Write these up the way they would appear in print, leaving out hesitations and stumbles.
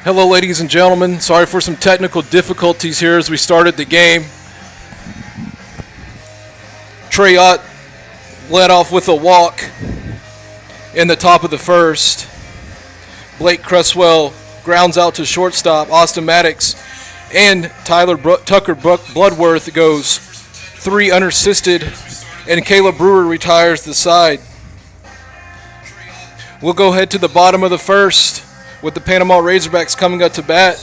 Hello, ladies and gentlemen. Sorry for some technical difficulties here as we started the game. Trey Ott led off with a walk in the top of the first. Blake Cresswell grounds out to shortstop. Austin Maddox and Tucker Bloodworth goes 3 unassisted, and Caleb Brewer retires the side. We'll go ahead to the bottom of the first with the Panama Razorbacks coming up to bat.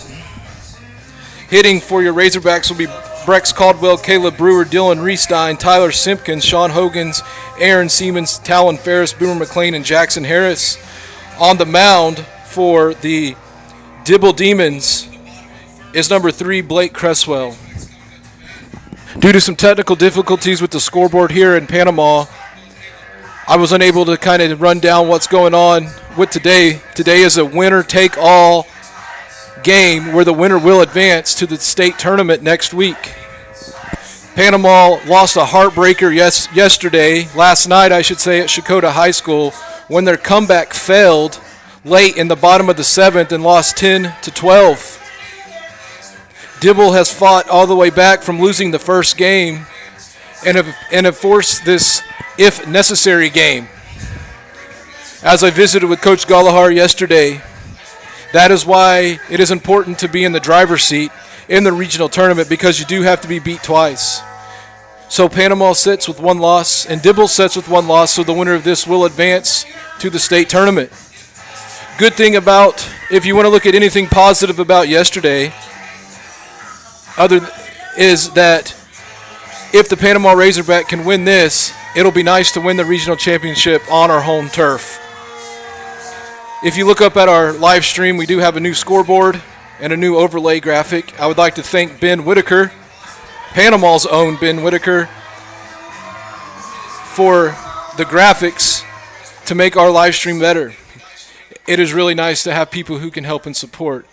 Hitting for your Razorbacks will be Brex Caldwell, Caleb Brewer, Dylan Reestein, Tyler Simpkins, Sean Hogans, Aaron Siemens, Talon Ferris, Boomer McLean, and Jackson Harris. On the mound for the Dibble Demons is number 3, Blake Cresswell. Due to some technical difficulties with the scoreboard here in Panama, I was unable to kind of run down what's going on with today. Today is a winner-take-all game where the winner will advance to the state tournament next week. Panama lost a heartbreaker last night, at Shakota High School when their comeback failed late in the bottom of the 7th and lost 10-12. Dibble has fought all the way back from losing the first game and have forced this if necessary game. As I visited with Coach Galahar yesterday, that is why it is important to be in the driver's seat in the regional tournament, because you do have to be beat twice. So Panama sits with 1 loss and Dibble sits with 1 loss, so the winner of this will advance to the state tournament. Good thing about, if you want to look at anything positive about yesterday, is that if the Panama Razorback can win this, it'll be nice to win the regional championship on our home turf. If you look up at our live stream, we do have a new scoreboard and a new overlay graphic. I would like to thank Ben Whitaker, Panama's own Ben Whitaker, for the graphics to make our live stream better. It is really nice to have people who can help and support.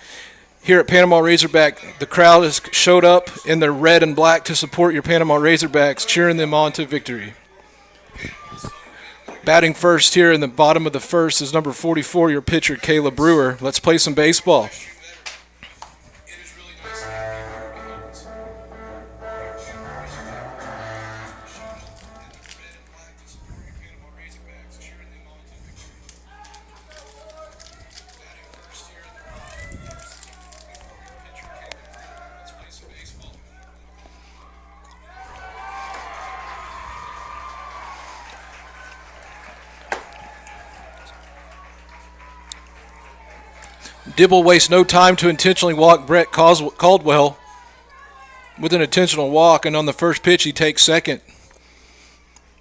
Here at Panama Razorback, the crowd has showed up in their red and black to support your Panama Razorbacks, cheering them on to victory. Batting first here in the bottom of the first is number 44, your pitcher, Caleb Brewer. Let's play some baseball. Dibble wastes no time to intentionally walk Brett Caldwell with an intentional walk, and on the first pitch he takes second.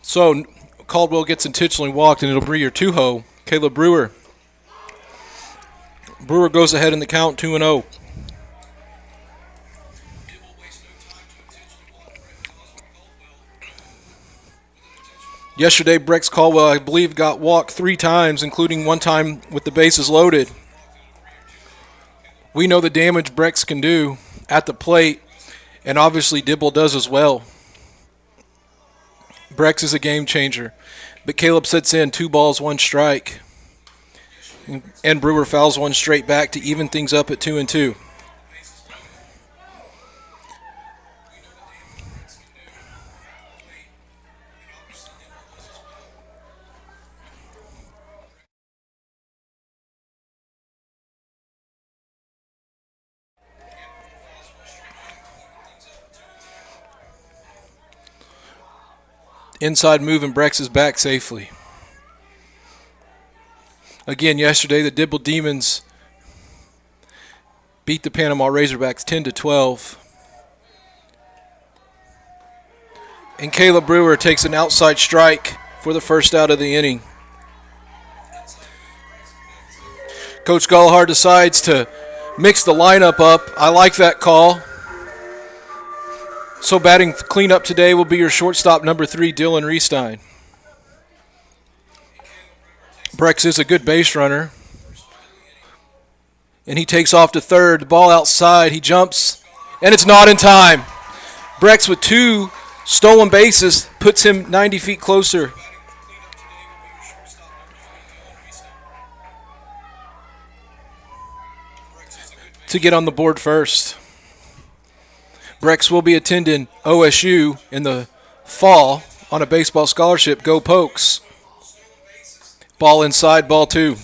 So Caldwell gets intentionally walked, and it'll be your 2-0, Caleb Brewer. Brewer goes ahead in the count, 2-0. Yesterday, Brex Caldwell, I believe, got walked 3 times, including 1 time with the bases loaded. We know the damage Brex can do at the plate, and obviously Dibble does as well. Brex is a game changer, but Caleb sits in 2 balls, 1 strike, and Brewer fouls 1 straight back to even things up at 2-2. Inside move, and Brex is back safely. Again, yesterday the Dibble Demons beat the Panama Razorbacks 10-12. And Caleb Brewer takes an outside strike for the first out of the inning. Coach Galahar decides to mix the lineup up. I like that call. So batting cleanup today will be your shortstop, number 3, Dylan Reestein. Brex is a good base runner, and he takes off to third. The ball outside. He jumps, and it's not in time. Brex with 2 stolen bases puts him 90 feet closer. to get on the board first. Brex will be attending OSU in the fall on a baseball scholarship. Go Pokes. Ball inside, ball 2.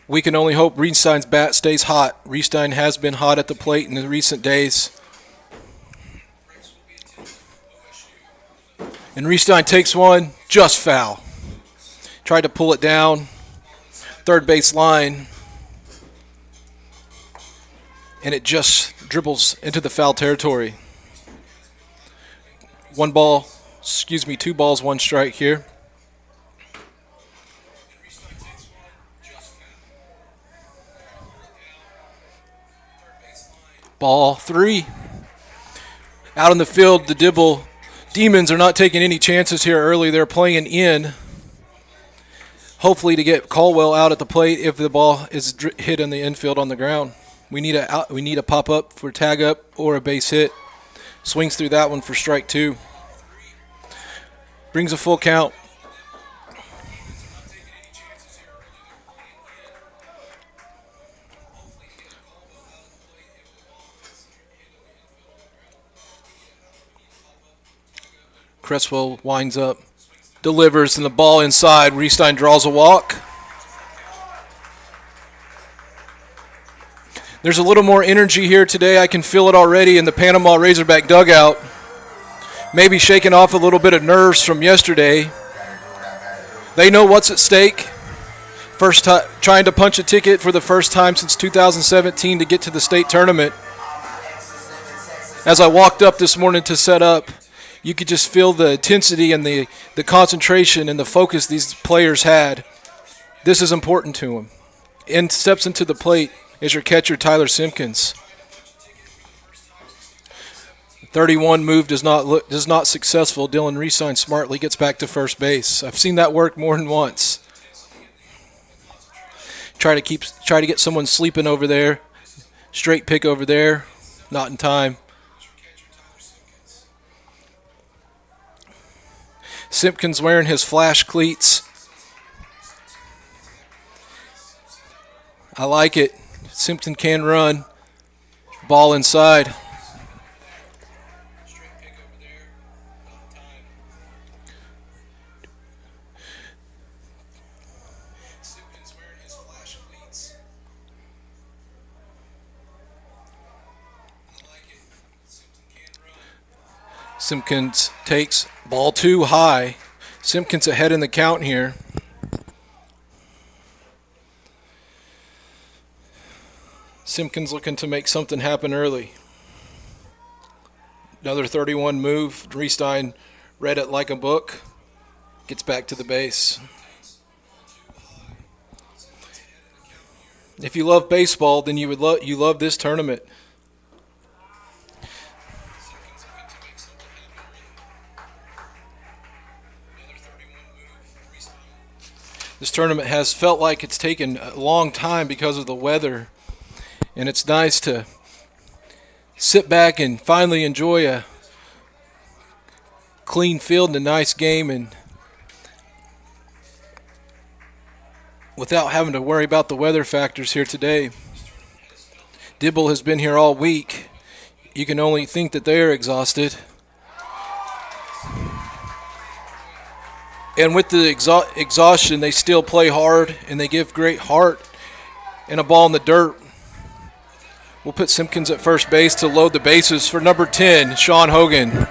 We can only hope Riestein's bat stays hot. Riestein has been hot at the plate in the recent days. And Riestein takes one, just foul. Tried to pull it down. Third base line. And it just dribbles into the foul territory. 2 balls, 1 strike here. Ball 3. Out on the field, the Dibble Demons are not taking any chances here early. They're playing in, hopefully to get Caldwell out at the plate if the ball is hit in the infield on the ground. We need a pop up for tag up or a base hit. Swings through that one for strike 2. Brings a full count. Cresswell winds up, delivers, and the ball inside. Riestein draws a walk. There's a little more energy here today. I can feel it already in the Panama Razorback dugout. Maybe shaking off a little bit of nerves from yesterday. They know what's at stake. First time trying to punch a ticket for the first time since 2017 to get to the state tournament. As I walked up this morning to set up, you could just feel the intensity and the concentration and the focus these players had. This is important to them. And steps into the plate is your catcher, Tyler Simpkins. 31 move does not successful. Dylan Riestein smartly gets back to first base. I've seen that work more than once. Try to get someone sleeping over there. Straight pick over there. Not in time. Simpkins wearing his flash cleats. I like it. Simpson can run. Ball inside. Simpkins takes ball 2 high. Simpkins ahead in the count here. Simpkins looking to make something happen early. Another 31 move. Riestein read it like a book. Gets back to the base. If you love baseball, then you love this tournament. This tournament has felt like it's taken a long time because of the weather, and it's nice to sit back and finally enjoy a clean field and a nice game, and without having to worry about the weather factors here today. Dibble has been here all week. You can only think that they are exhausted. And with the exhaustion, they still play hard, and they give great heart. And a ball in the dirt. We'll put Simpkins at first base to load the bases for number 10, Sean Hogan.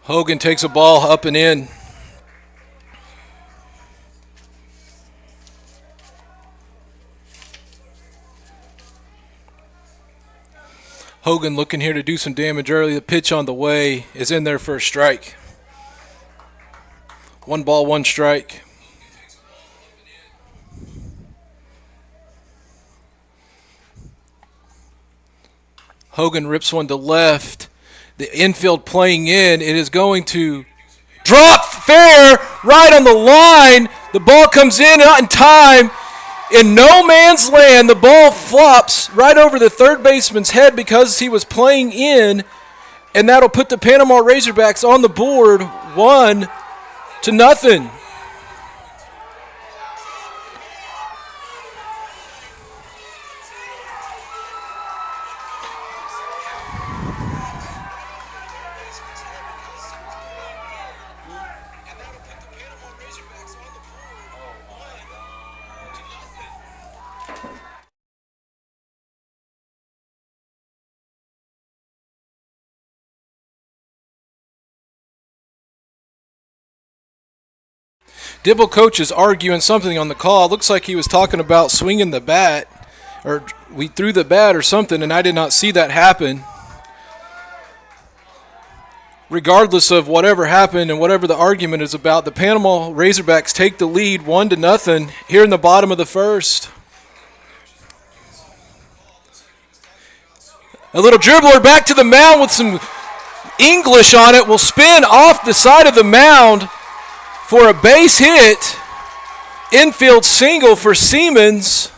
Hogan takes a ball up and in. Hogan looking here to do some damage early. The pitch on the way is in there for a strike. 1 ball, 1 strike. Hogan rips one to left. The infield playing in. It is going to drop fair right on the line. The ball comes in not in time. In no man's land, the ball flops right over the third baseman's head because he was playing in, and that'll put the Panama Razorbacks on the board 1-0. Dibble coach is arguing something on the call. Looks like he was talking about swinging the bat, or we threw the bat or something, and I did not see that happen. Regardless of whatever happened and whatever the argument is about, the Panama Razorbacks take the lead 1-0 here in the bottom of the first. A little dribbler back to the mound with some English on it will spin off the side of the mound for a base hit. Infield single for Siemens.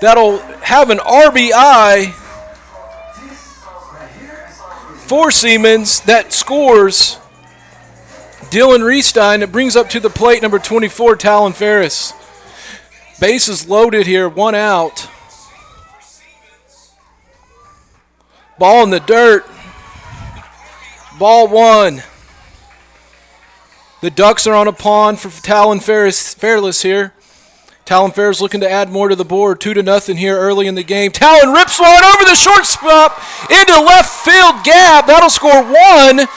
That'll have an RBI for Siemens. That scores Dylan Reestein. It brings up to the plate number 24, Talon Ferris. Bases loaded here, 1 out. Ball in the dirt. Ball 1. The Ducks are on a pond for Talon Fairless here. Talon Ferris looking to add more to the board. 2-0 here early in the game. Talon rips one over the shortstop into left field gap. That'll score 1.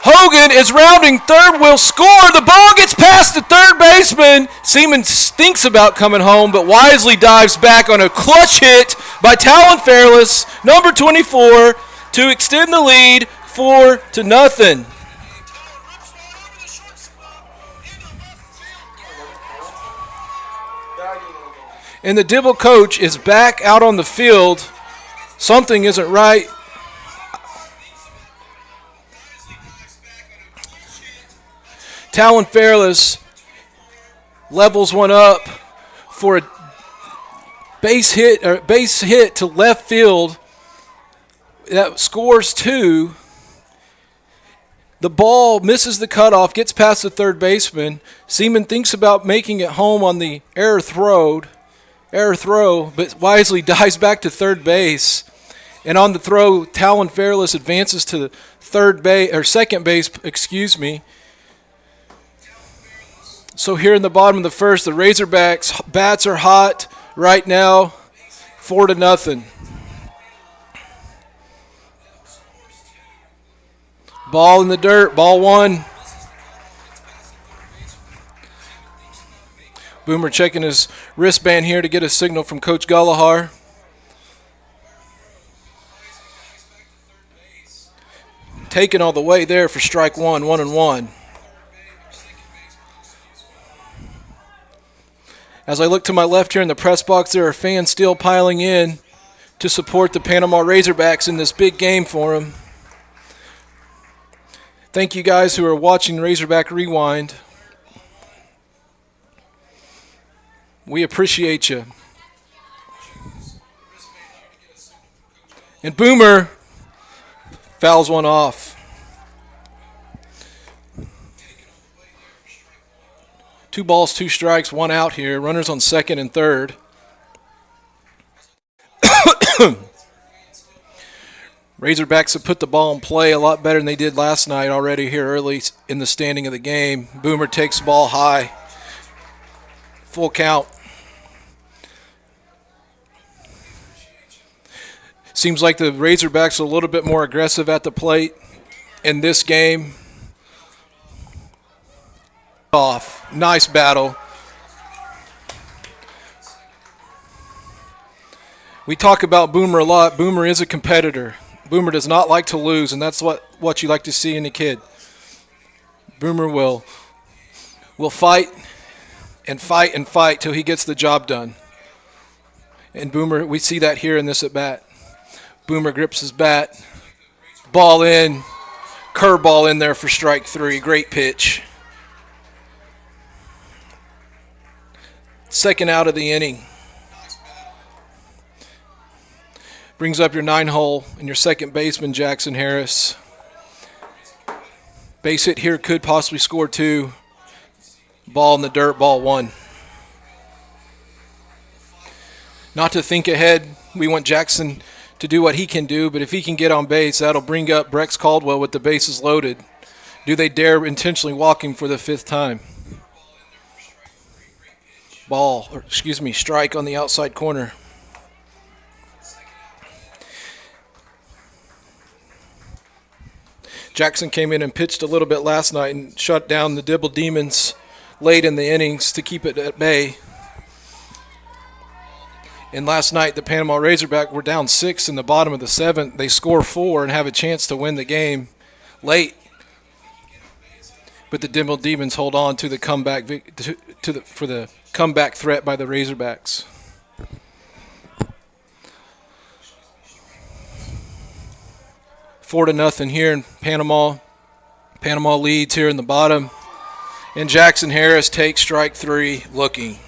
Hogan is rounding third, will score. The ball gets past the third baseman. Siemens thinks about coming home, but wisely dives back on a clutch hit by Talon Fairless, number 24, to extend the lead 4-0. And the Dibble coach is back out on the field. Something isn't right. Talon Fairless levels one up for a base hit to left field. That scores 2. The ball misses the cutoff, gets past the third baseman. Seaman thinks about making it home on the error throw, but wisely dives back to third base. And on the throw, Talon Fairless advances to second base. So here in the bottom of the first, the Razorbacks bats are hot right now, 4-0. Ball in the dirt, ball 1. Boomer checking his wristband here to get a signal from Coach Gullahar. Taken all the way there for strike 1, 1-1. As I look to my left here in the press box, there are fans still piling in to support the Panama Razorbacks in this big game for them. Thank you guys who are watching Razorback Rewind. We appreciate you. And Boomer fouls one off. 2 balls, 2 strikes, 1 out here. Runners on second and third. Razorbacks have put the ball in play a lot better than they did last night already here early in the standing of the game. Boomer takes the ball high. Full count. Seems like the Razorbacks are a little bit more aggressive at the plate in this game. Off. Nice battle. We talk about Boomer a lot. Boomer is a competitor. Boomer does not like to lose, and that's what you like to see in a kid. Boomer will fight and fight and fight till he gets the job done. And Boomer, we see that here in this at-bat. Boomer grips his bat. Ball in. Curveball in there for strike 3. Great pitch. Second out of the inning. Brings up your 9-hole and your second baseman, Jackson Harris. Base hit here could possibly score 2. Ball in the dirt, ball 1. Not to think ahead, we want Jackson to do what he can do, but if he can get on base, that'll bring up Brex Caldwell with the bases loaded. Do they dare intentionally walk him for the 5th time? Strike on the outside corner. Jackson came in and pitched a little bit last night and shut down the Dibble Demons late in the innings to keep it at bay. And last night, the Panama Razorback were down 6 in the bottom of the 7th. They score 4 and have a chance to win the game late. But the Dibble Demons hold on to the comeback for the comeback threat by the Razorbacks. Four to nothing here in Panama. Panama leads here in the bottom. And Jackson Harris takes strike 3 looking.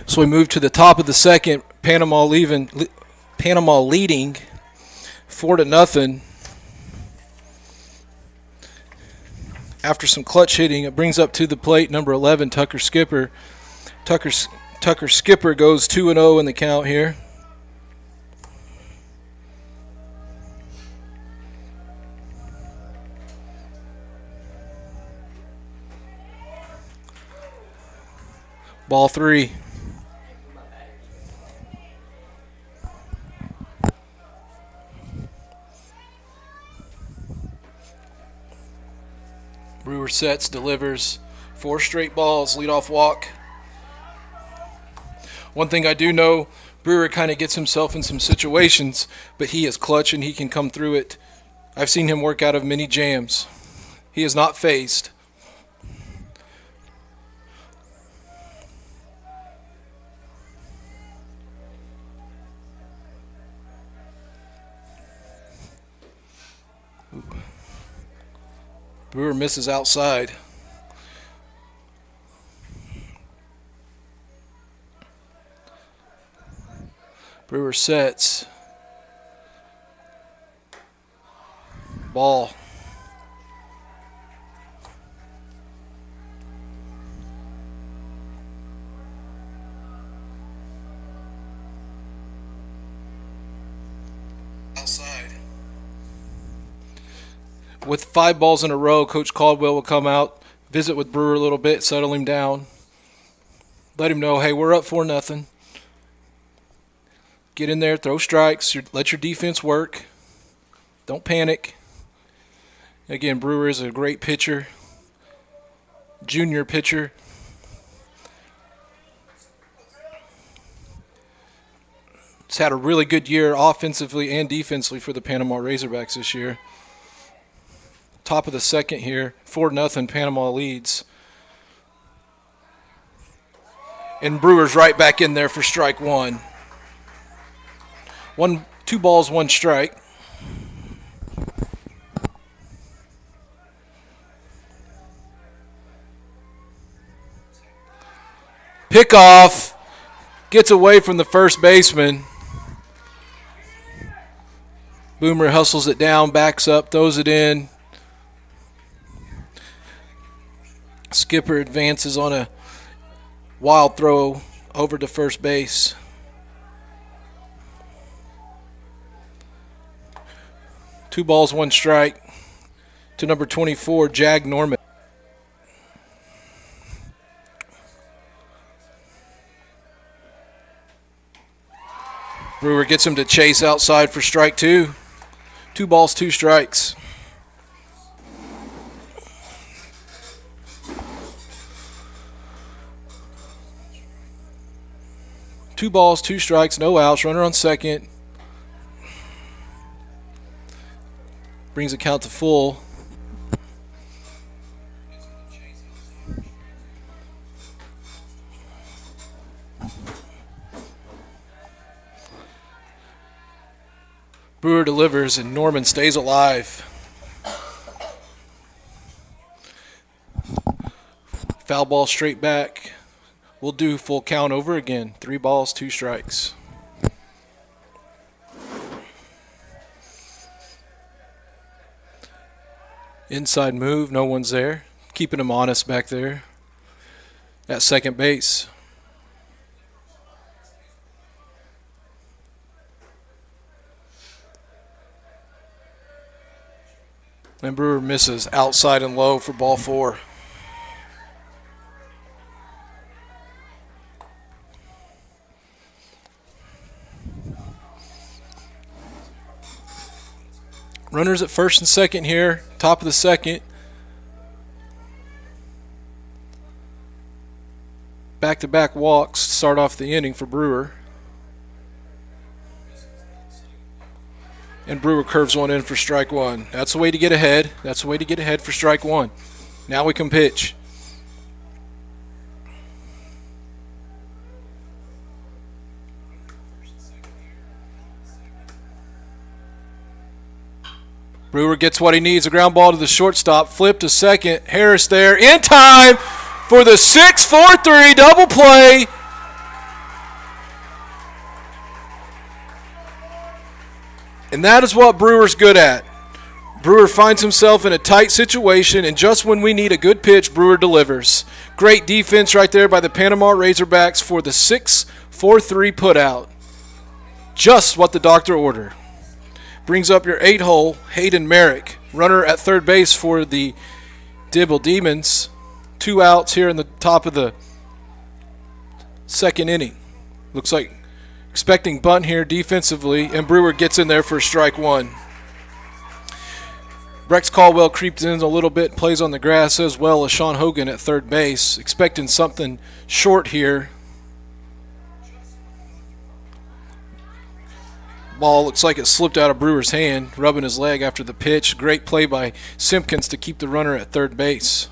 So we move to the top of the second. Panama leading 4 to nothing. After some clutch hitting, it brings up to the plate number 11, Tucker Skipper. Tucker Skipper goes 2-0 in the count here. Ball 3. Brewer sets, delivers, 4 straight balls, leadoff walk. One thing I do know, Brewer kind of gets himself in some situations, but he is clutch and he can come through it. I've seen him work out of many jams. He is not phased. Brewer misses outside. Brewer sets. Ball. Outside. With 5 balls in a row, Coach Caldwell will come out, Visit with Brewer a little bit, settle him down. Let him know, hey, we're up 4-0. Get in there, throw strikes, let your defense work. Don't panic. Again, Brewer is a great pitcher, junior pitcher. He's had a really good year offensively and defensively for the Panama Razorbacks this year. Top of the second here, 4-0, Panama leads. And Brewer's right back in there for strike one. 2 balls, 1 strike. Pickoff gets away from the first baseman. Boomer hustles it down, backs up, throws it in. Skipper advances on a wild throw over to first base. Two balls, 1 strike to number 24, Jag Norman. Brewer gets him to chase outside for strike 2. 2 balls, 2 strikes. Two balls, 2 strikes, no outs. Runner on second. Brings the count to full. Brewer delivers and Norman stays alive. Foul ball straight back. We'll do full count over again. 3 balls, 2 strikes. Inside move, no one's there. Keeping him honest back there at second base. And Brewer misses outside and low for ball 4. Runners at first and second here, top of the second. Back-to-back walks to start off the inning for Brewer. And Brewer curves one in for strike 1. That's the way to get ahead. That's the way to get ahead for strike 1. Now we can pitch. Brewer gets what he needs, a ground ball to the shortstop, flip to second. Harris there in time for the 6-4-3 double play. And that is what Brewer's good at. Brewer finds himself in a tight situation, and just when we need a good pitch, Brewer delivers. Great defense right there by the Panama Razorbacks for the 6-4-3 putout. Just what the doctor ordered. Brings up your 8-hole, Hayden Merrick. Runner at third base for the Dibble Demons. 2 outs here in the top of the second inning. Looks like expecting bunt here defensively, and Brewer gets in there for strike 1. Rex Caldwell creeps in a little bit, plays on the grass as well as Sean Hogan at third base. Expecting something short here. Ball looks like it slipped out of Brewer's hand, rubbing his leg after the pitch. Great play by Simpkins to keep the runner at third base.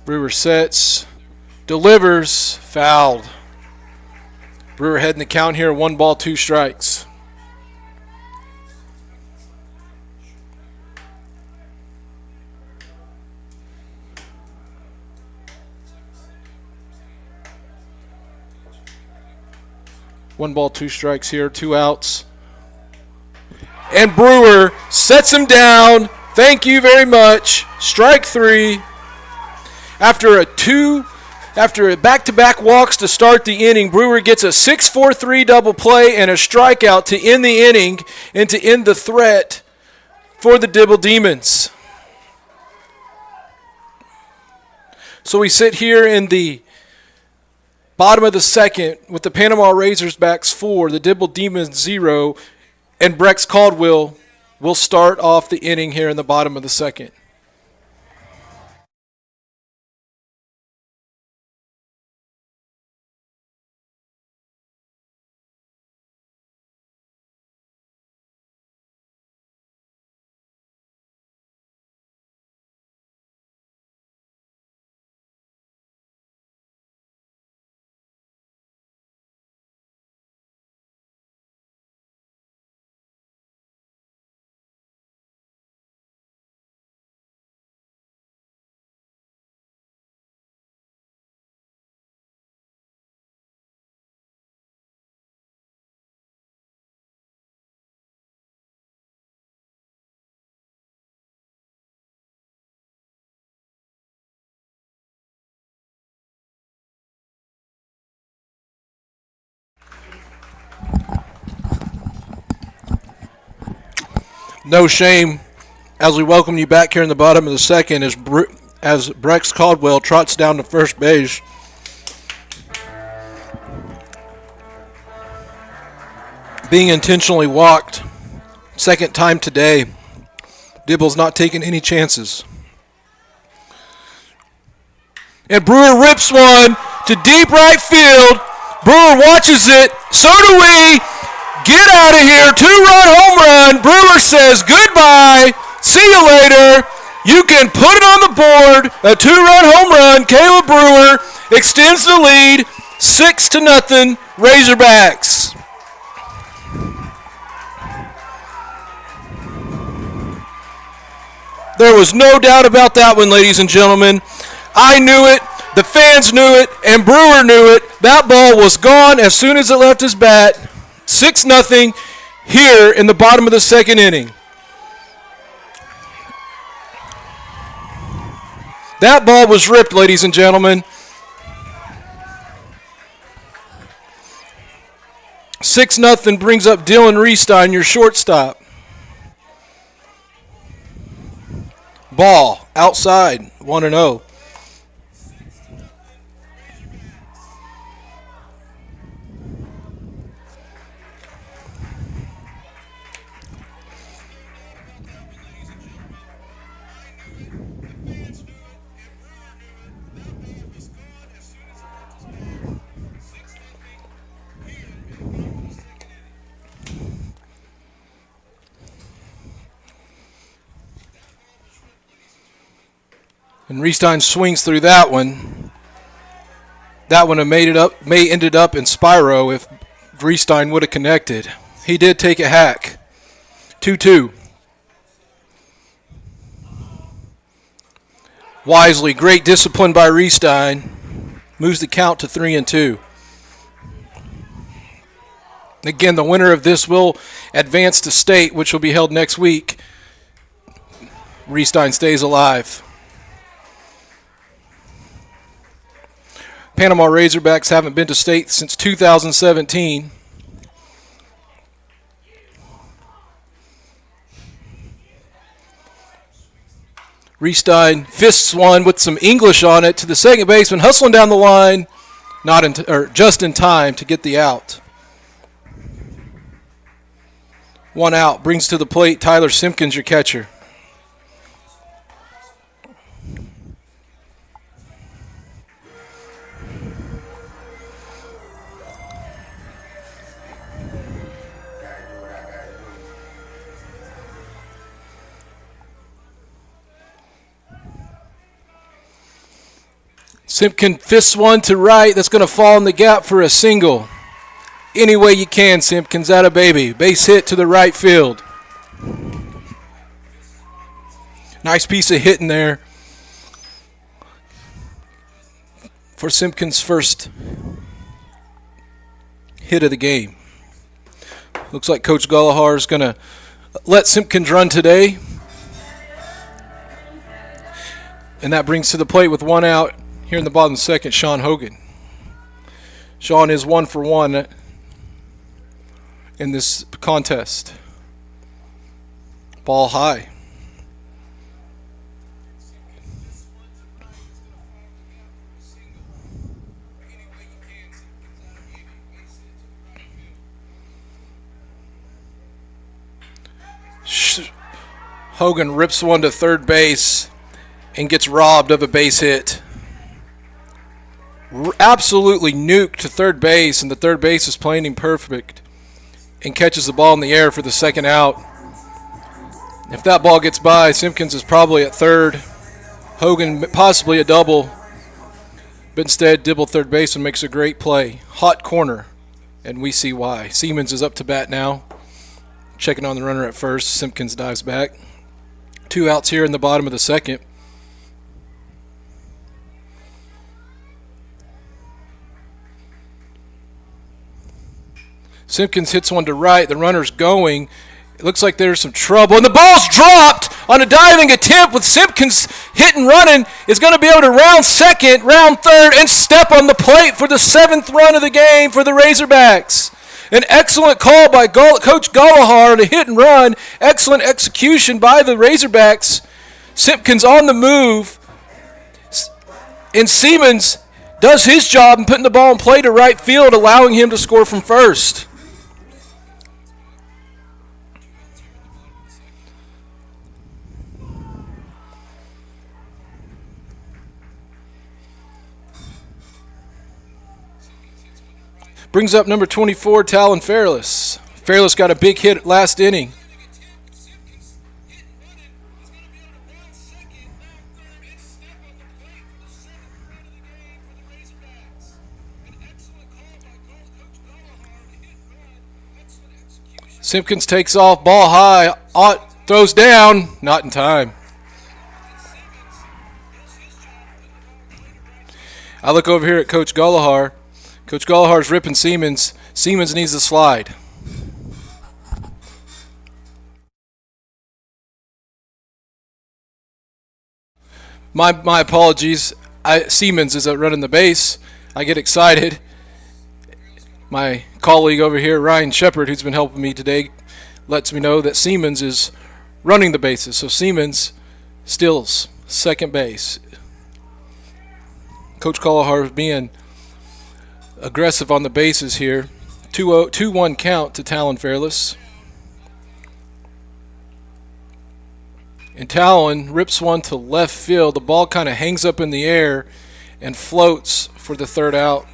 Brewer sets, delivers, fouled. Brewer heading the count here, 1 ball, 2 strikes. One ball, 2 strikes here, 2 outs. And Brewer sets him down. Thank you very much. Strike 3. After a back-to-back walks to start the inning, Brewer gets a 6-4-3 double play and a strikeout to end the inning and to end the threat for the Dibble Demons. So we sit here in the bottom of the second with the Panama Razorbacks 4, the Dibble Demons 0, and Brex Caldwell will start off the inning here in the bottom of the second. No shame as we welcome you back here in the bottom of the second as Brex Caldwell trots down to first base. Being intentionally walked, second time today. Dibble's not taking any chances. And Brewer rips one to deep right field. Brewer watches it. So do we. Get out of here. 2-run home run. Brewer says goodbye. See you later. You can put it on the board. A 2-run home run. Caleb Brewer extends the lead. 6-0 Razorbacks. There was no doubt about that one, ladies and gentlemen. I knew it. The fans knew it. And Brewer knew it. That ball was gone as soon as it left his bat. 6-0 here in the bottom of the second inning. That ball was ripped, ladies and gentlemen. 6-0 brings up Dylan Restein, your shortstop. Ball outside, 1-0. And Restein swings through that one. That one may ended up in Spyro if Restein would have connected. He did take a hack. 2-2. Wisely, great discipline by Restein. Moves the count to 3-2. Again, the winner of this will advance to state, which will be held next week. Restein stays alive. Panama Razorbacks haven't been to state since 2017. Restein fists one with some English on it to the second baseman, hustling down the line, just in time to get the out. One out, brings to the plate Tyler Simpkins, your catcher. Simpkin fists one to right. That's going to fall in the gap for a single. Any way you can, Simpkins. Atta baby. Base hit to the right field. Nice piece of hitting there for Simpkins' first hit of the game. Looks like Coach Gullahar is going to let Simpkins run today. And that brings to the plate with one out here in the bottom of the second, Sean Hogan. Sean is 1 for 1 in this contest. Ball high. Hogan rips one to third base and gets robbed of a base hit. Absolutely nuked to third base, and the third base is playing him perfect and catches the ball in the air for the second out. If that ball gets by, Simpkins is probably at third. Hogan possibly a double. But instead, Dibble third baseman makes a great play. Hot corner, and we see why. Siemens is up to bat now. Checking on the runner at first. Simpkins dives back. 2 outs here in the bottom of the second. Simpkins hits one to right. The runner's going. It looks like there's some trouble. And the ball's dropped on a diving attempt with Simpkins hit and running. Is going to be able to round second, round third, and step on the plate for the 7th run of the game for the Razorbacks. An excellent call by Coach Gallagher to hit and run. Excellent execution by the Razorbacks. Simpkins on the move. And Siemens does his job in putting the ball in play to right field, allowing him to score from first. Brings up number 24, Talon Fairless. Fairless got a big hit last inning. Simpkins takes off, ball high, Ott throws down, not in time. I look over here at Coach Gallagher. Coach Gallagher's ripping Siemens. Siemens needs to slide. My apologies. Siemens is running the base. I get excited. My colleague over here, Ryan Shepard, who's been helping me today, lets me know that Siemens is running the bases. So Siemens steals second base. Coach Gallagher is being aggressive on the bases here. 2-1 count to Talon Fairless. And Talon rips one to left field. The ball kind of hangs up in the air and floats for the third out.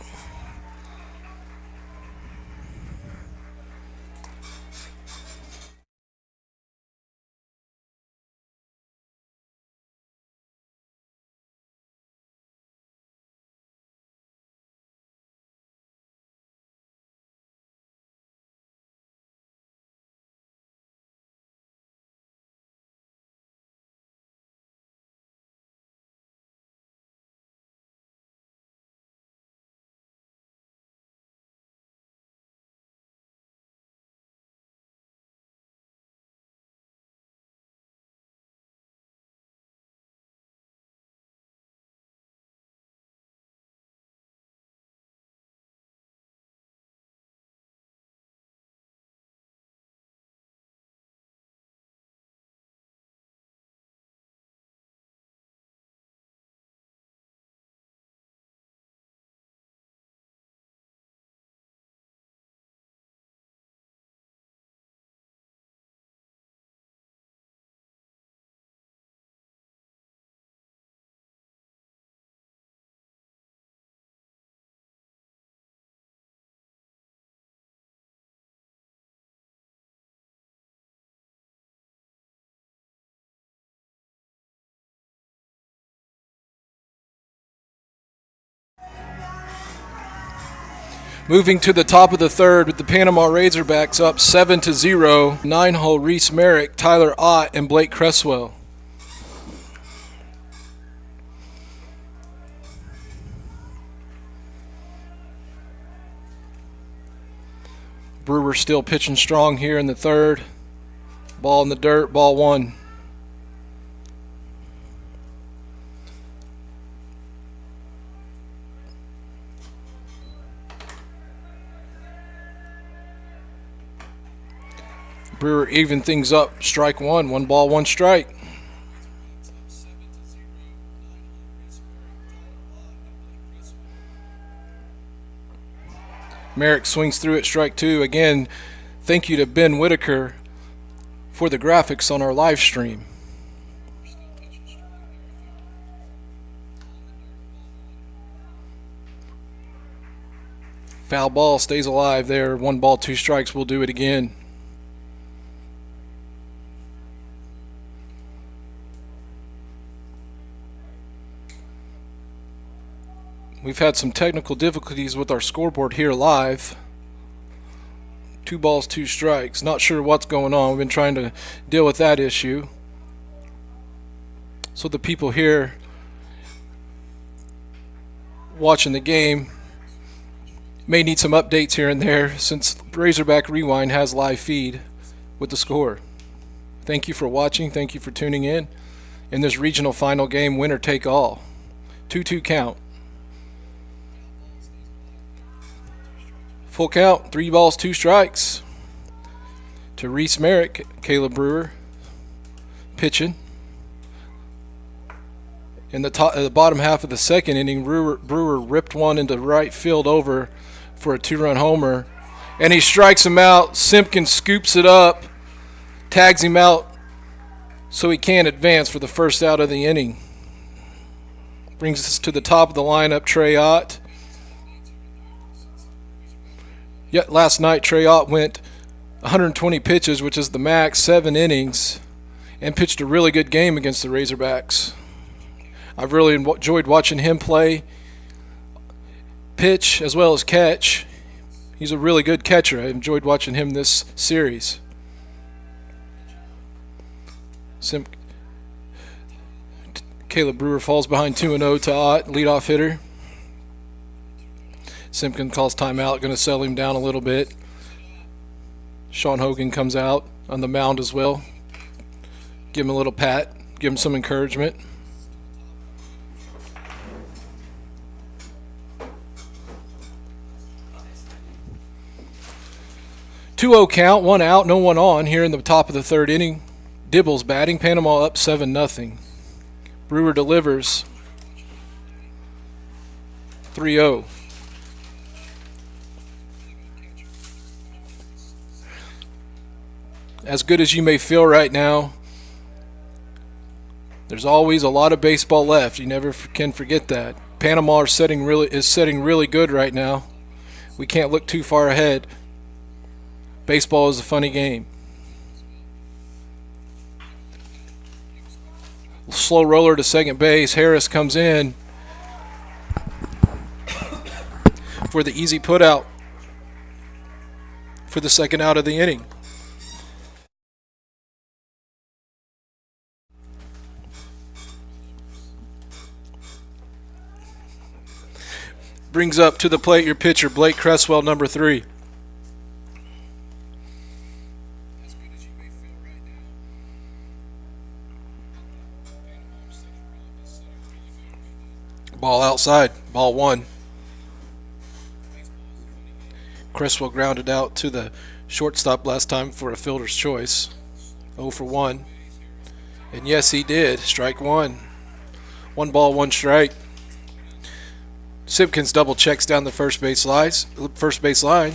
Moving to the top of the third with the Panama Razorbacks up 7-0. 9-hole Reese Merrick, Tyler Ott, and Blake Cresswell. Brewer still pitching strong here in the third. Ball in the dirt, ball one. Brewer even things up. Strike one. 1 ball, 1 strike. Merrick swings through it. Strike 2. Again, thank you to Ben Whitaker for the graphics on our live stream. Foul ball stays alive there. 1 ball, 2 strikes. We'll do it again. We've had some technical difficulties with our scoreboard here live. 2 balls, 2 strikes. Not sure what's going on. We've been trying to deal with that issue. So the people here watching the game may need some updates here and there, since Razorback Rewind has live feed with the score. Thank you for watching. Thank you for tuning in this regional final game, winner take all. 2-2 count. Full count, 3 balls, 2 strikes to Reese Merrick. Caleb Brewer pitching. In the bottom half of the second inning, Brewer ripped one into right field over for a 2-run homer, and he strikes him out. Simpkins scoops it up, tags him out so he can't advance for the first out of the inning. Brings us to the top of the lineup, Trey Ott. Yet last night, Trey Ott went 120 pitches, which is the max, 7 innings, and pitched a really good game against the Razorbacks. I've really enjoyed watching him play, pitch, as well as catch. He's a really good catcher. I enjoyed watching him this series. Caleb Brewer falls behind 2-0 to Ott, leadoff hitter. Simpkins calls timeout, going to settle him down a little bit. Sean Hogan comes out on the mound as well. Give him a little pat, give him some encouragement. Two-0 count, 1 out, no one on here in the top of the third inning. Dibble's batting. Panama up 7-0. Brewer delivers. 3-0. As good as you may feel right now, there's always a lot of baseball left. You never can forget that. Panama is setting really good right now. We can't look too far ahead. Baseball is a funny game. Slow roller to second base. Harris comes in for the easy put out for the second out of the inning. Brings up to the plate your pitcher, Blake Cresswell, number 3. Ball outside, ball 1. Cresswell grounded out to the shortstop last time for a fielder's choice. 0 for 1. And yes, he did. Strike 1. 1 ball, 1 strike. Simpkins double checks down the first base line.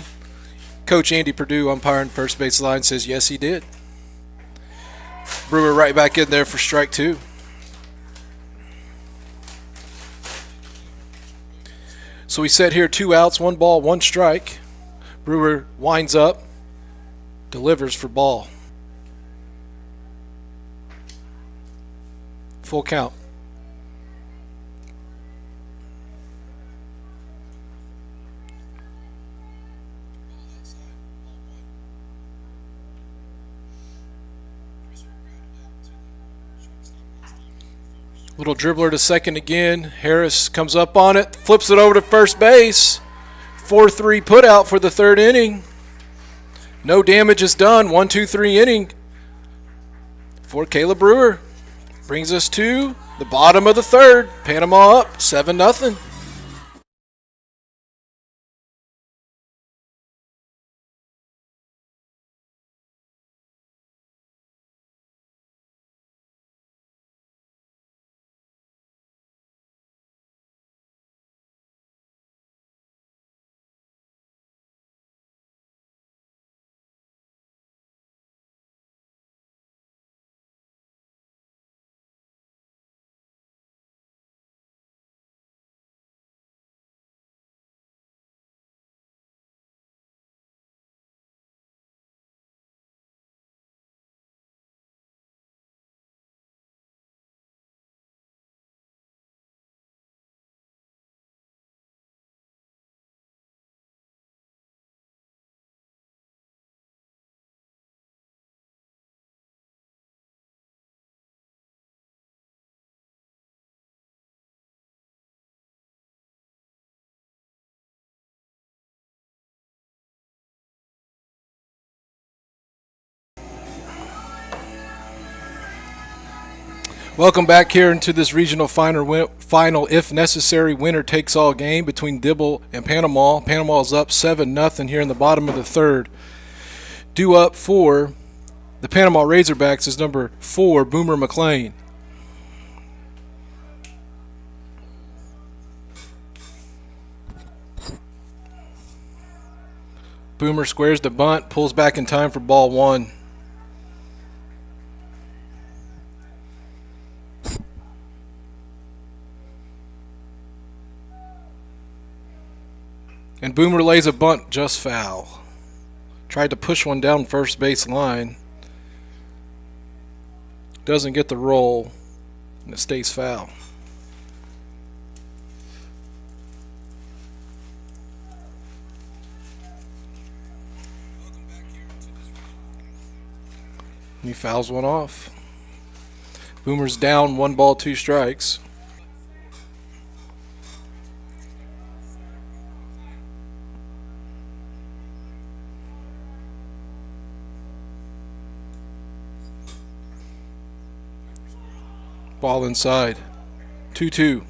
Coach Andy Perdue, umpiring first base line, says yes, he did. Brewer right back in there for strike 2. So we set here 2 outs, 1 ball, 1 strike. Brewer winds up, delivers for ball. Full count. Little dribbler to second again. Harris comes up on it, flips it over to first base. 4-3 put out for the third inning. No damage is done. 1-2-3 inning for Caleb Brewer. Brings us to the bottom of the third. Panama up 7-0. Welcome back here into this regional final, if necessary, winner-takes-all game between Dibble and Panama. Panama is up 7-0 here in the bottom of the third. Due up for the Panama Razorbacks is number 4, Boomer McLean. Boomer squares the bunt, pulls back in time for ball 1. And Boomer lays a bunt just foul. Tried to push one down first base line. Doesn't get the roll, and it stays foul. He fouls one off. Boomer's down 1 ball, 2 strikes. Ball inside. 2-2.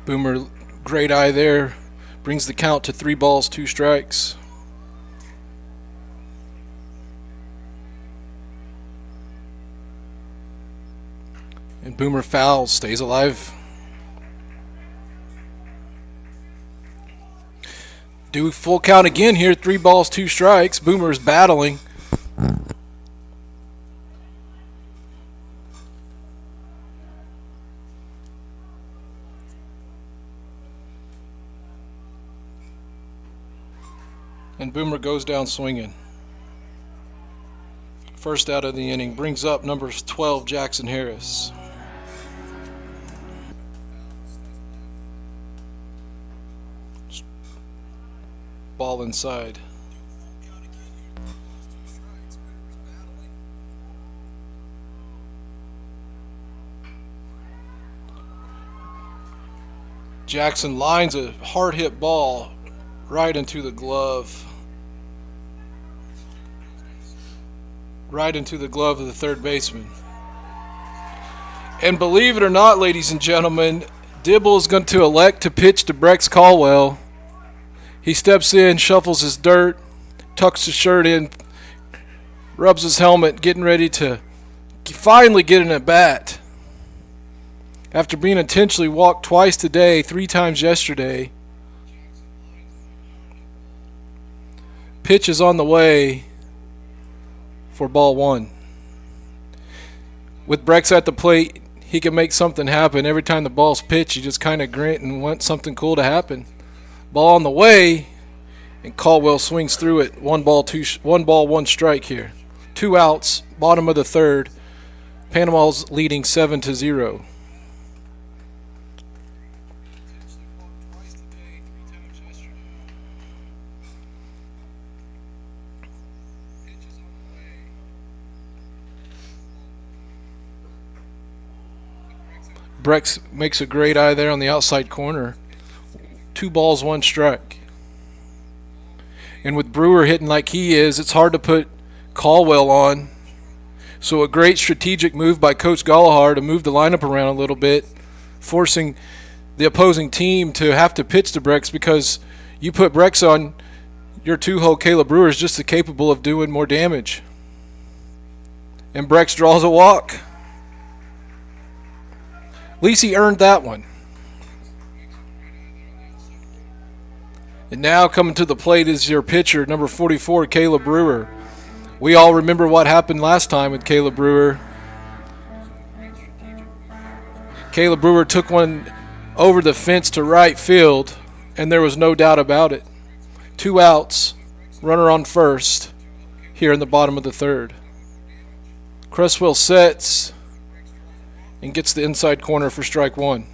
Boomer, great eye there. Brings the count to 3 balls, 2 strikes. And Boomer fouls, stays alive. Do full count again here, 3 balls, 2 strikes. Boomer is battling. And Boomer goes down swinging. First out of the inning, brings up number 12, Jackson Harris. Ball inside. Jackson lines a hard hit ball right into the glove. Right into the glove of the third baseman. And believe it or not, ladies and gentlemen, Dibble is going to elect to pitch to Brex Caldwell. He steps in, shuffles his dirt, tucks his shirt in, rubs his helmet, getting ready to finally get an at-bat. After being intentionally walked twice today, 3 times yesterday. Pitch is on the way for ball 1. With Brex at the plate, he can make something happen. Every time the ball's pitched, you just kind of grit and want something cool to happen. Ball on the way, and Caldwell swings through it. 1 ball, 1 strike here. 2 outs, bottom of the third. Panama's leading 7-0. Brex makes a great eye there on the outside corner. 2 balls, 1 strike. And with Brewer hitting like he is, it's hard to put Caldwell on. So a great strategic move by Coach Gallagher to move the lineup around a little bit, forcing the opposing team to have to pitch to Brex, because you put Brex on, your 2-hole Caleb Brewer is just as capable of doing more damage. And Brex draws a walk. At least he earned that one. And now coming to the plate is your pitcher, number 44, Caleb Brewer. We all remember what happened last time with Caleb Brewer. Caleb Brewer took one over the fence to right field, and there was no doubt about it. 2 outs, runner on first, here in the bottom of the third. Cresswell sets and gets the inside corner for strike 1.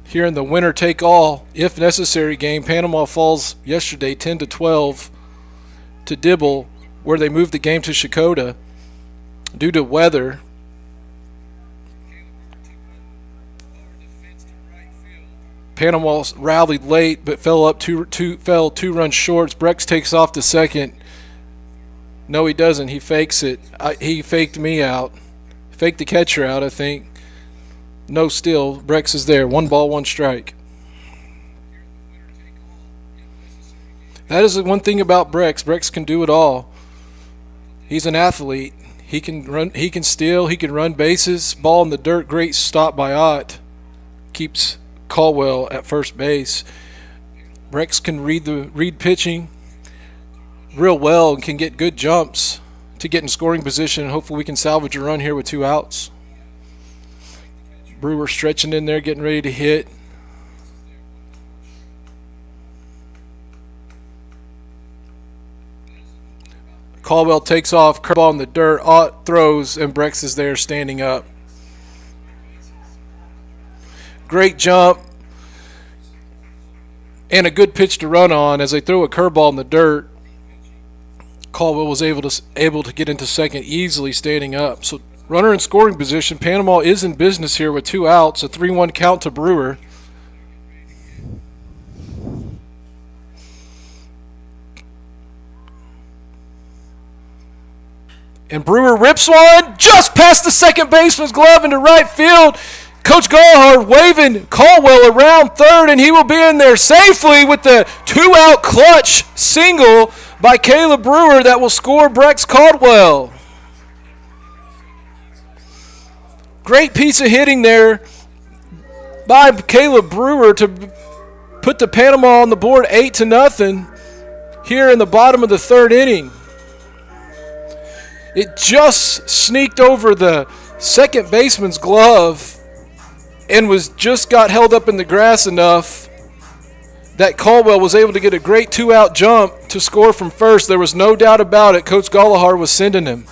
Here in the winner-take-all, if necessary game, Panama falls yesterday 10-12 to Dibble where they moved the game to Shakota due to weather. Panama rallied late, but fell two runs short. Brex takes off to second. No, he doesn't. He fakes it. He faked me out. Faked the catcher out, I think. No steal. Brex is there. 1-1 strike. That is the one thing about Brex. Brex can do it all. He's an athlete. He can run. He can steal. He can run bases. Ball in the dirt. Great stop by Ott. Keeps Caldwell at first base. Brex can read pitching real well and can get good jumps to get in scoring position. Hopefully we can salvage a run here with 2 outs. Brewer stretching in there, getting ready to hit. Caldwell takes off, curveball in the dirt, Ott throws, and Brex is there standing up. Great jump and a good pitch to run on as they throw a curveball in the dirt. Caldwell was able to get into second easily standing up. So runner in scoring position. Panama is in business here with 2 outs. A 3-1 count to Brewer. And Brewer rips one just past the second baseman's glove into right field. Coach Gallagher waving Caldwell around third, and he will be in there safely with the 2-out clutch single by Caleb Brewer that will score Brex Caldwell. Great piece of hitting there by Caleb Brewer to put the Panama on the board 8-0 here in the bottom of the 3rd inning. It just sneaked over the second baseman's glove and got held up in the grass enough that Caldwell was able to get a great 2-out jump to score from first. There was no doubt about it. Coach Gallagher was sending him.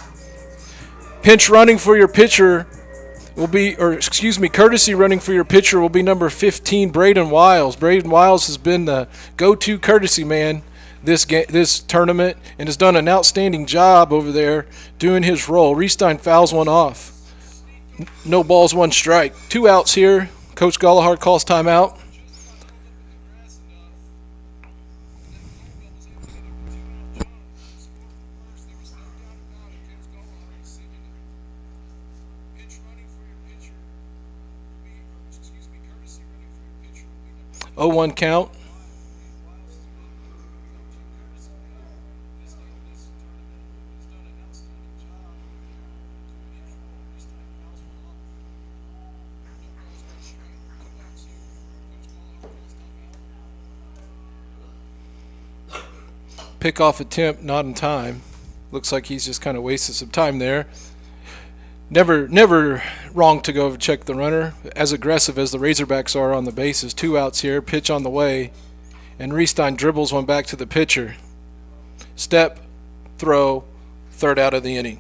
Pinch running for your pitcher courtesy running for your pitcher will be number 15, Braden Wiles. Braden Wiles has been the go-to courtesy man this tournament and has done an outstanding job over there doing his role. Reistein fouls one off. No balls, 1 strike. 2 outs here. Coach Gallagher calls timeout. Oh, 1 count. Pickoff attempt, not in time. Looks like he's just kind of wasted some time there. Never wrong to go check the runner. As aggressive as the Razorbacks are on the bases. 2 outs here, pitch on the way. And Reistein dribbles one back to the pitcher. Step, throw, 3rd out of the inning.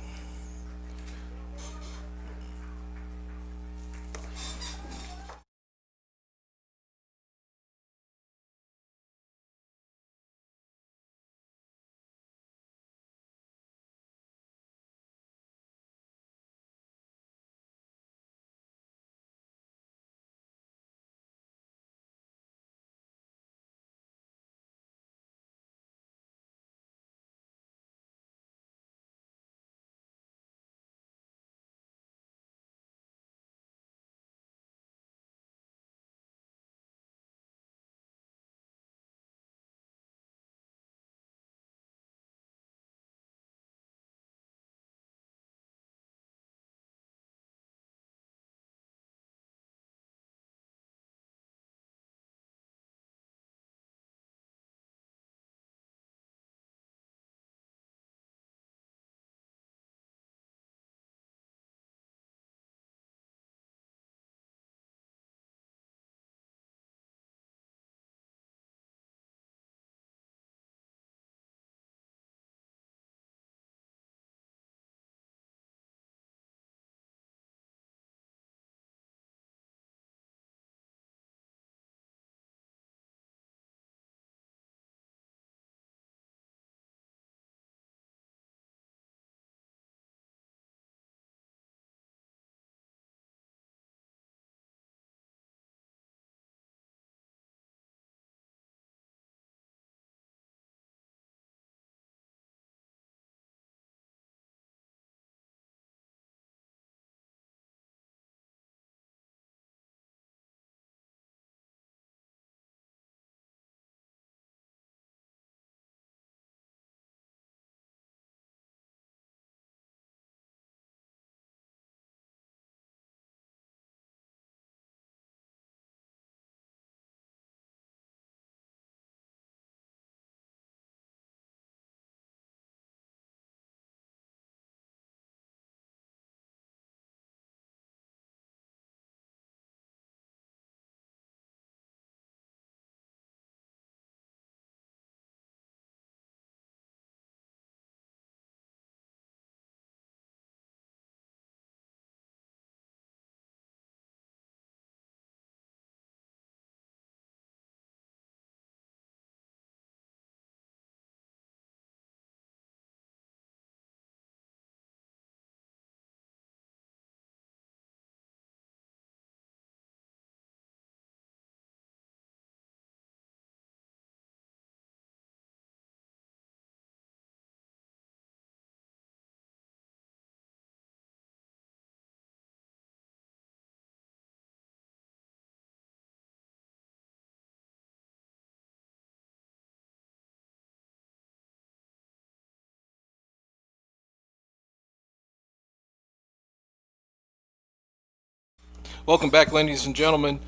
Welcome back, ladies and gentlemen.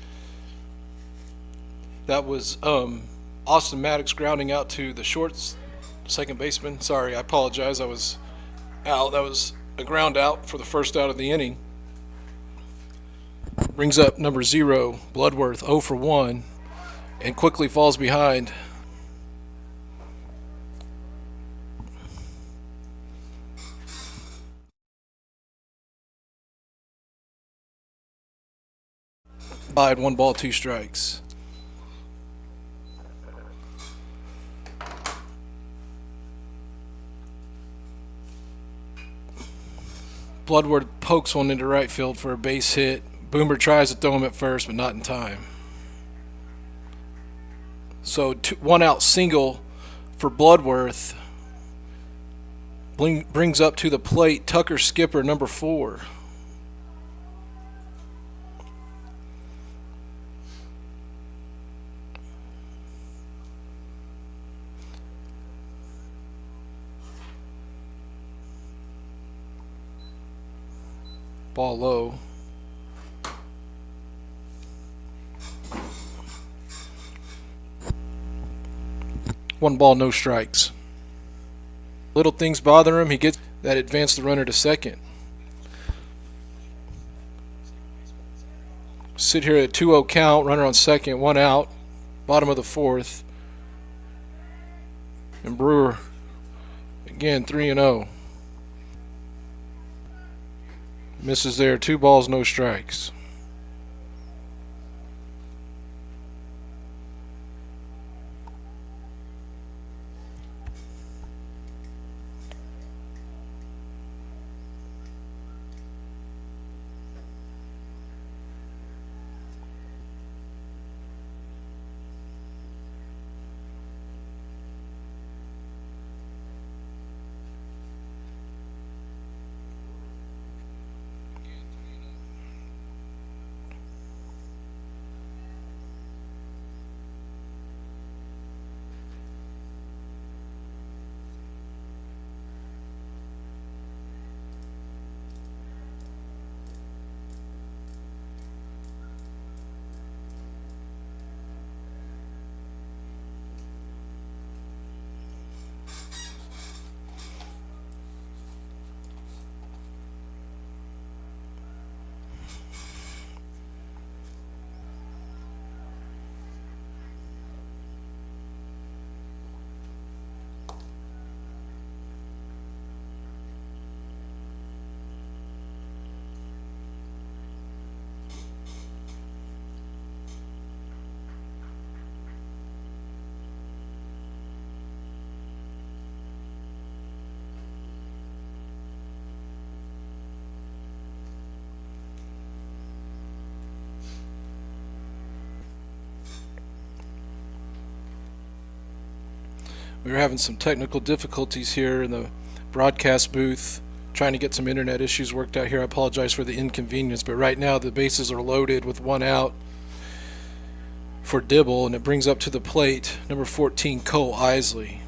That was Austin Maddox grounding out to the shorts, second baseman. Sorry, I apologize. I was out. That was a ground out for the first out of the inning. Brings up number 0, Bloodworth, 0 for 1, and quickly falls behind. By 1 ball, 2 strikes. Bloodworth pokes one into right field for a base hit. Boomer tries to throw him at first, but not in time. So 1 out single for Bloodworth. Brings up to the plate Tucker Skipper, number 4. Ball low. One ball, no strikes. Little things bother him. He gets that advance the runner to second. Sit here at a 2-0 count. Runner on second, 1 out. Bottom of the 4th. And Brewer again 3-0. Misses there. 2 balls, no strikes. We were having some technical difficulties here in the broadcast booth, trying to get some internet issues worked out here. I apologize for the inconvenience, but right now the bases are loaded with 1 out for Dibble, and it brings up to the plate number 14, Cole Isley.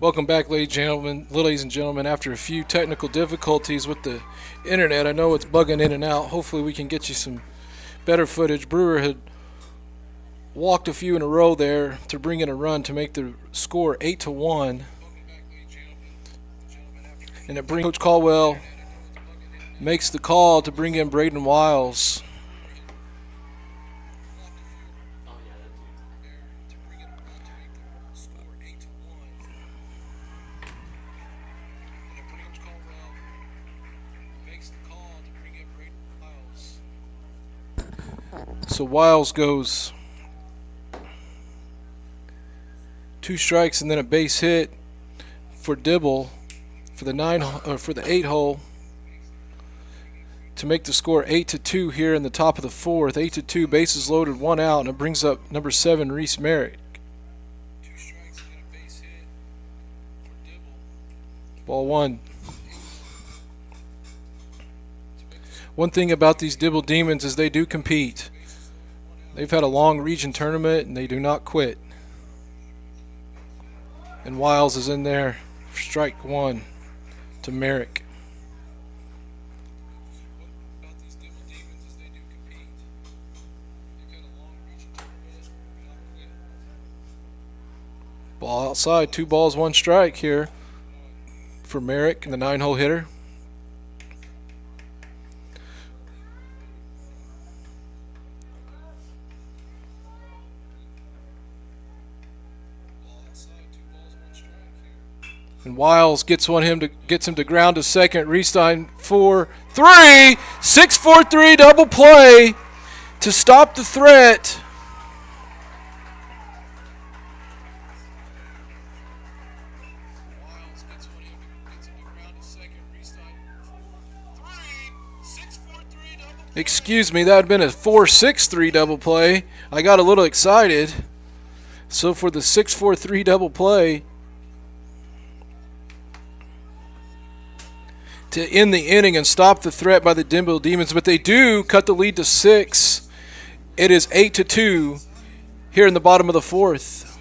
Welcome back, ladies and gentlemen. After a few technical difficulties with the internet, I know it's bugging in and out. Hopefully, we can get you some better footage. Brewer had walked a few in a row there to bring in a run to make the score 8-1, and it brings Coach Caldwell makes the call to bring in Braden Wiles. So Wiles goes 2 strikes and then a base hit for Dibble for the 8 hole to make the score 8-2 here in the top of the 4th. 8-2, bases loaded, 1 out, and it brings up number 7, Reese Merrick. 2 strikes and a base hit for Dibble. Ball 1. One thing about these Dibble Demons is they do compete. They've had a long region tournament and they do not quit. And Wiles is in there. Strike 1 to Merrick. Ball outside, 2 balls, 1 strike here for Merrick and the 9-hole hitter. And Wiles gets him to ground to second. Reistein 4-3, 6-4-3 double play to stop the threat. Excuse me, that would have been a 4-6-3 double play. I got a little excited. So for the 6-4-3 double play to end the inning and stop the threat by the Dibble Demons, but they do cut the lead to 6. It is 8-2 here in the bottom of the 4th.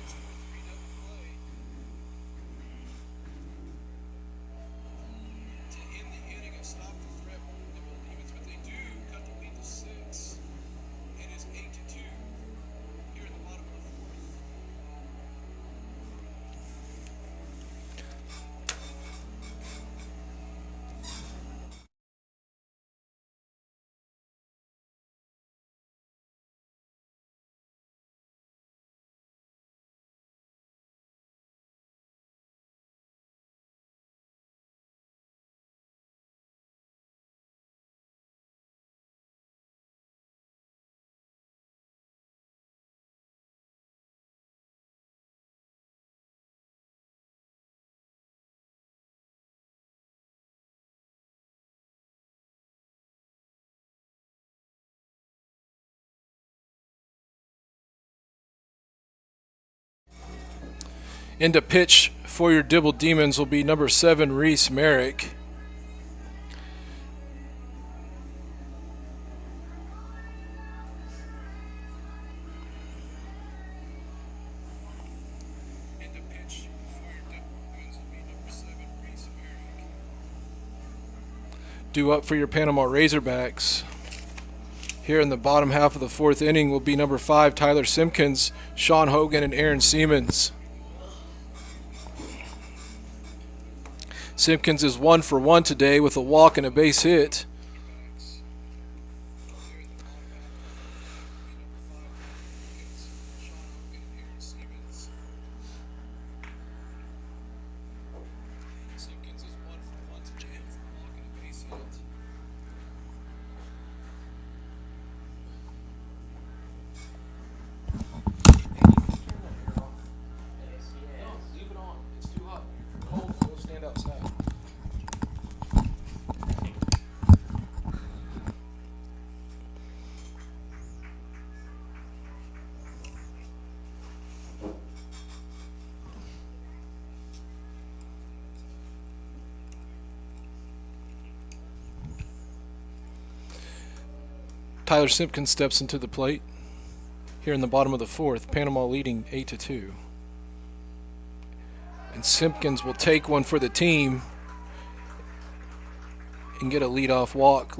Into pitch for your Dibble Demons will be number 7, Reese Merrick. Due up for your Panama Razorbacks here in the bottom half of the 4th inning will be number 5, Tyler Simpkins, Sean Hogan, and Aaron Siemens. Simpkins is 1 for 1 today with a walk and a base hit. Tyler Simpkins steps into the plate here in the bottom of the 4th. Panama leading 8-2. And Simpkins will take one for the team and get a leadoff walk.